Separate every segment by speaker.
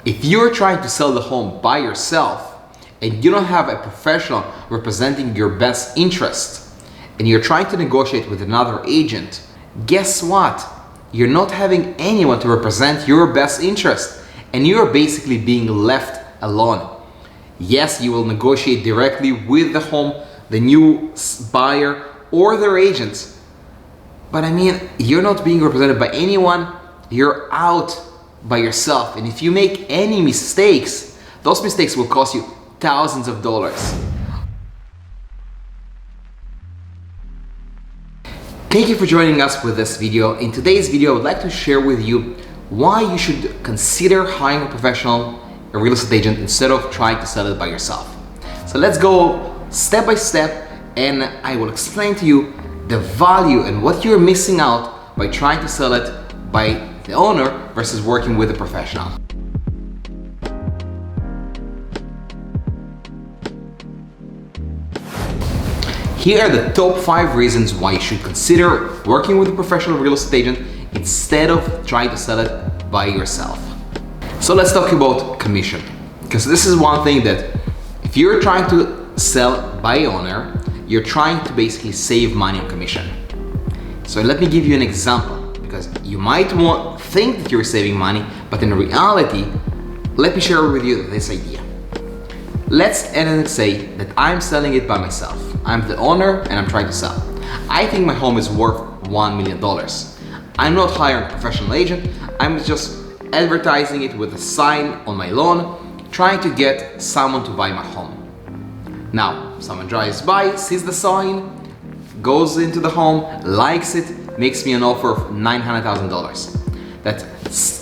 Speaker 1: If you're trying to sell the home by yourself and you don't have a professional representing your best interest and you're trying to negotiate with another agent, guess what? You're not having anyone to represent your best interest and you're basically being left alone. Yes, you will negotiate directly with the home, the new buyer, or their agents. But I mean, you're not being represented by anyone, you're out by yourself. And if you make any mistakes, those mistakes will cost you thousands of dollars. Thank you for joining us with this video. In today's video, I would like to share with you why you should consider hiring a professional, a real estate agent, instead of trying to sell it by yourself. So let's go step by step and I will explain to you the value and what you're missing out by trying to sell it by the owner versus working with a professional. Here are the top 5 reasons why you should consider working with a professional real estate agent instead of trying to sell it by yourself. So let's talk about commission, because this is one thing that if you're trying to sell by owner, you're trying to basically save money on commission. So let me give you an example, because you might think that you're saving money, but in reality, let me share with you this idea. Let's say that I'm selling it by myself. I'm the owner and I'm trying to sell. I think my home is worth $1 million. I'm not hiring a professional agent. I'm just advertising it with a sign on my lawn, trying to get someone to buy my home. Now, someone drives by, sees the sign, goes into the home, likes it, makes me an offer of $900,000. That's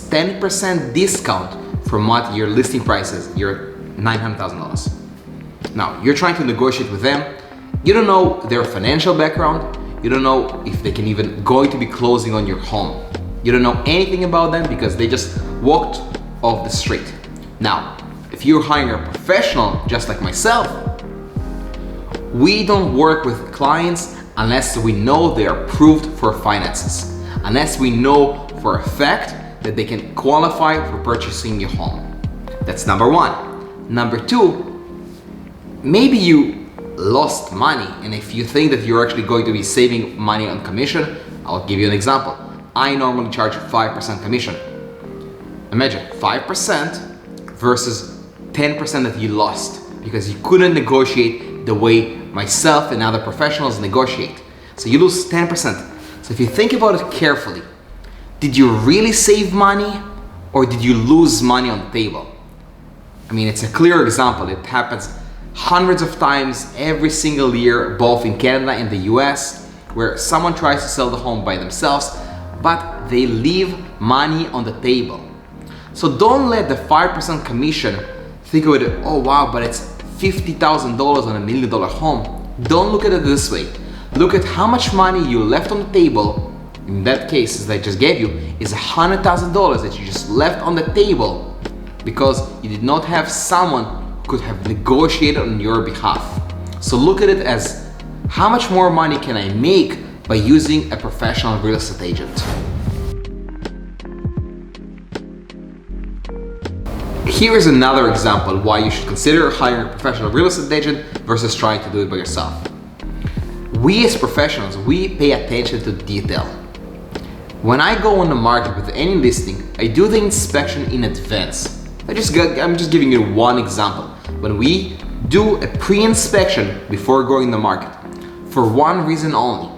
Speaker 1: 10% discount from what your listing price is, your $900,000. Now, you're trying to negotiate with them. You don't know their financial background. You don't know if they can even going to be closing on your home. You don't know anything about them because they just walked off the street. Now, if you're hiring a professional just like myself, we don't work with clients unless we know they are approved for finances, unless we know for a fact that they can qualify for purchasing your home. That's number 1. Number 2, maybe you lost money, and if you think that you're actually going to be saving money on commission, I'll give you an example. I normally charge 5% commission. Imagine 5% versus 10% that you lost because you couldn't negotiate the way myself and other professionals negotiate. So you lose 10%. So if you think about it carefully, did you really save money or did you lose money on the table? I mean, it's a clear example. It happens hundreds of times every single year, both in Canada and the US, where someone tries to sell the home by themselves, but they leave money on the table. So don't let the 5% commission think of it, oh wow, but it's $50,000 on $1 million home. Don't look at it this way. Look at how much money you left on the table. In that case, as I just gave you, is $100,000 that you just left on the table because you did not have someone who could have negotiated on your behalf. So look at it as how much more money can I make by using a professional real estate agent. Here is another example why you should consider hiring a professional real estate agent versus trying to do it by yourself. We as professionals, we pay attention to detail. When I go on the market with any listing, I do the inspection in advance. I'm just giving you one example. When we do a pre-inspection before going to the market, for one reason only.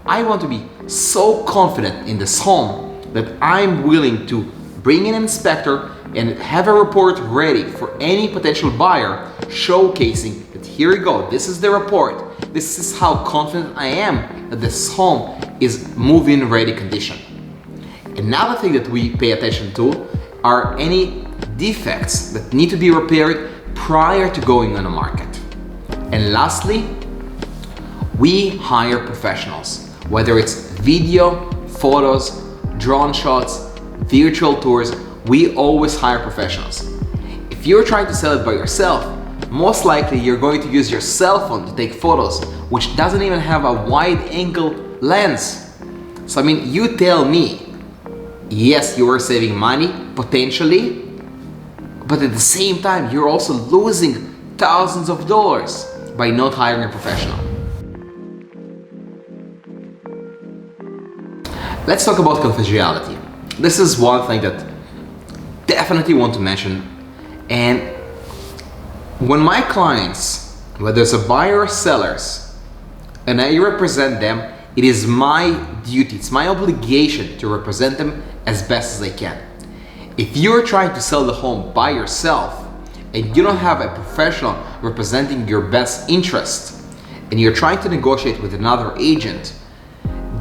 Speaker 1: I want to be so confident in this home that I'm willing to bring in an inspector and have a report ready for any potential buyer, showcasing that here you go, this is the report. This is how confident I am that this home is move-in ready condition. Another thing that we pay attention to are any defects that need to be repaired prior to going on the market. And lastly, we hire professionals, whether it's video, photos, drone shots, virtual tours, we always hire professionals. If you're trying to sell it by yourself, most likely you're going to use your cell phone to take photos, which doesn't even have a wide angle lens. So I mean, you tell me, yes, you are saving money, potentially, but at the same time, you're also losing thousands of dollars by not hiring a professional. Let's talk about confidentiality. This is one thing that definitely want to mention. And when my clients, whether it's a buyer or sellers, and I represent them, it is my duty, it's my obligation to represent them as best as I can. If you're trying to sell the home by yourself and you don't have a professional representing your best interest, and you're trying to negotiate with another agent,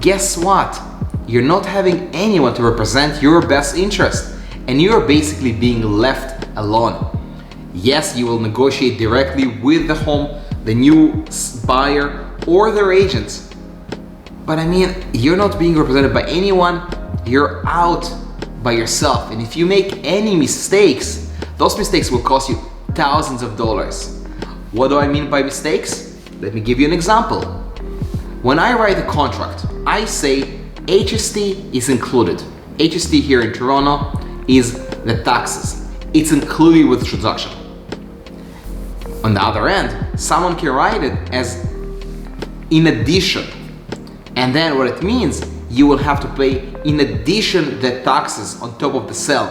Speaker 1: guess what? You're not having anyone to represent your best interest, and you're basically being left alone. Yes, you will negotiate directly with the home, the new buyer, or their agents. But I mean, you're not being represented by anyone, you're out by yourself. And if you make any mistakes, those mistakes will cost you thousands of dollars. What do I mean by mistakes? Let me give you an example. When I write a contract, I say HST is included. HST here in Toronto is the taxes. It's included with the transaction. On the other end, someone can write it as in addition. And then what it means, you will have to pay in addition the taxes on top of the sale.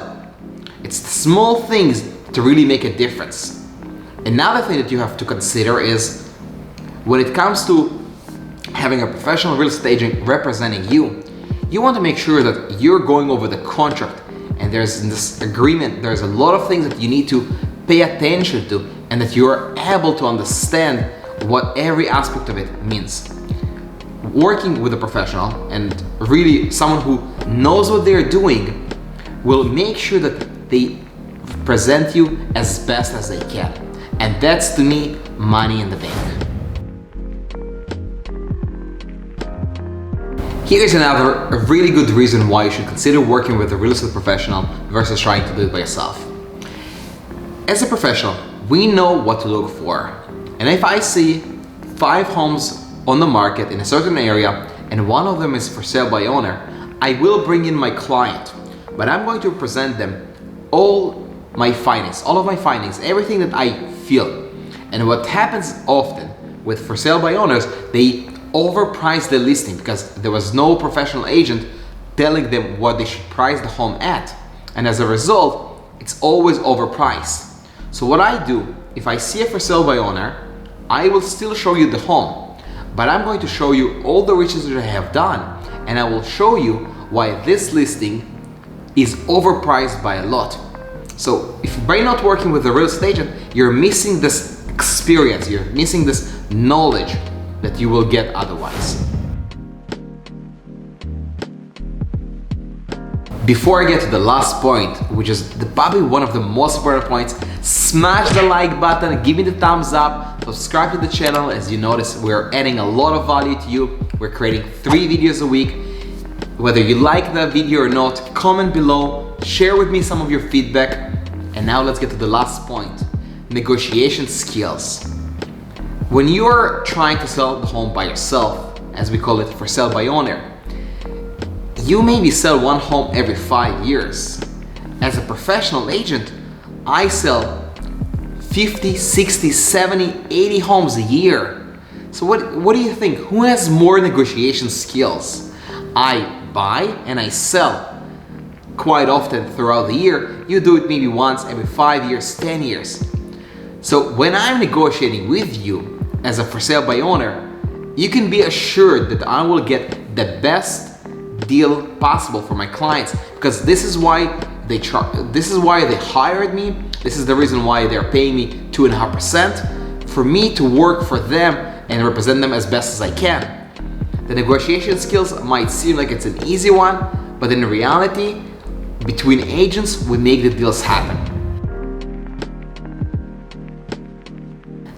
Speaker 1: It's the small things to really make a difference. Another thing that you have to consider is when it comes to having a professional real estate agent representing you, you want to make sure that you're going over the contract and there's in this agreement, there's a lot of things that you need to pay attention to and that you're able to understand what every aspect of it means. Working with a professional and really someone who knows what they're doing will make sure that they present you as best as they can. And that's, to me, money in the bank. Here's another really good reason why you should consider working with a real estate professional versus trying to do it by yourself. As a professional, we know what to look for. And if I see 5 homes on the market in a certain area and one of them is for sale by owner, I will bring in my client, but I'm going to present them all of my findings, everything that I feel. And what happens often with for sale by owners, they overprice the listing because there was no professional agent telling them what they should price the home at. And as a result, it's always overpriced. So what I do, if I see a for sale by owner, I will still show you the home, but I'm going to show you all the research that I have done, and I will show you why this listing is overpriced by a lot. So if by not working with a real estate agent, you're missing this experience, you're missing this knowledge that you will get otherwise. Before I get to the last point, which is probably one of the most important points, smash the like button, give me the thumbs up, subscribe to the channel. As you notice, we're adding a lot of value to you. We're creating 3 videos a week. Whether you like the video or not, comment below, share with me some of your feedback. And now let's get to the last point, negotiation skills. When you're trying to sell the home by yourself, as we call it for sale by owner, you maybe sell one home every 5 years. As a professional agent, I sell 50, 60, 70, 80 homes a year. So what do you think? Who has more negotiation skills? I buy and I sell quite often throughout the year. You do it maybe once every 5 years, 10 years. So when I'm negotiating with you as a for sale by owner, you can be assured that I will get the best deal possible for my clients, because this is why they hired me. This is the reason why they're paying me 2.5% for me to work for them and represent them as best as I can. The negotiation skills might seem like it's an easy one, but in reality, between agents, we make the deals happen.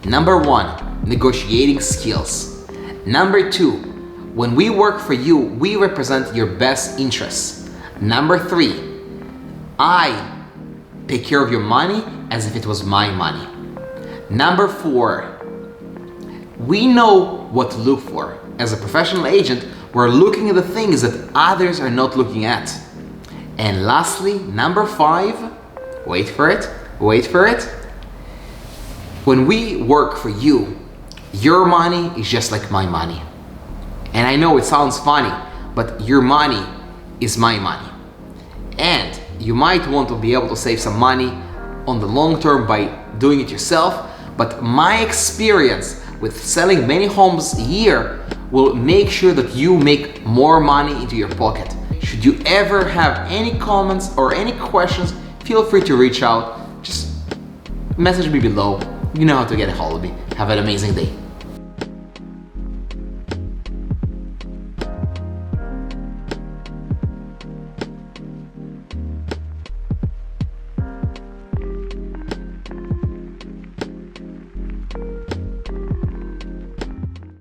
Speaker 1: Number 1, negotiating skills. Number 2, when we work for you, we represent your best interests. Number 3, I take care of your money as if it was my money. Number 4, we know what to look for. As a professional agent, we're looking at the things that others are not looking at. And lastly, number 5, wait for it, Wait for it. When we work for you, your money is just like my money. And I know it sounds funny, but your money is my money. And you might want to be able to save some money on the long term by doing it yourself, but my experience with selling many homes a year will make sure that you make more money into your pocket. Should you ever have any comments or any questions, feel free to reach out. Just message me below. You know how to get a hold of me. Have an amazing day.